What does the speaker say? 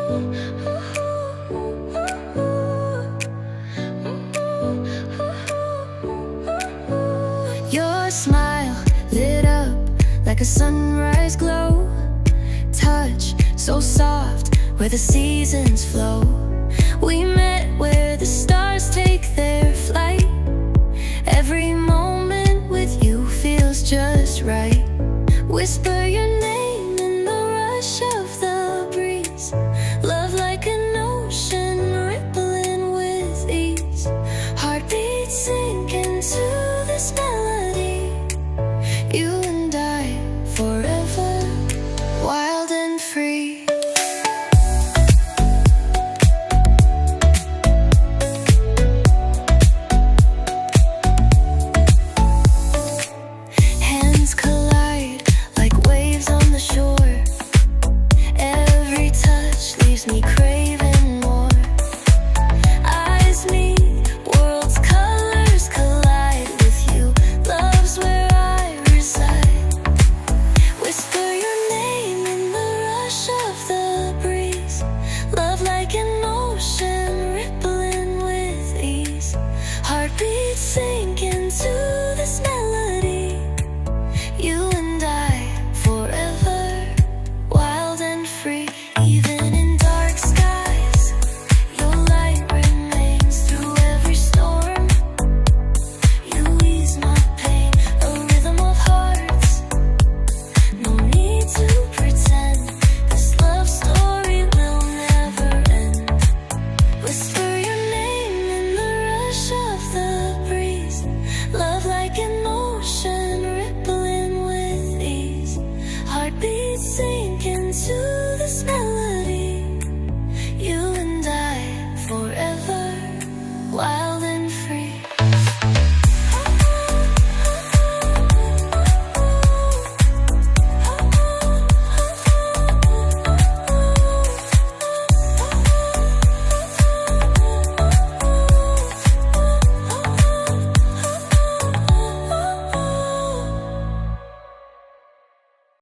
Your smile lit up like a sunrise glow. Touch so soft where the seasons flow. We met where the stars take their flight. Every moment with you feels just right. Whisper your name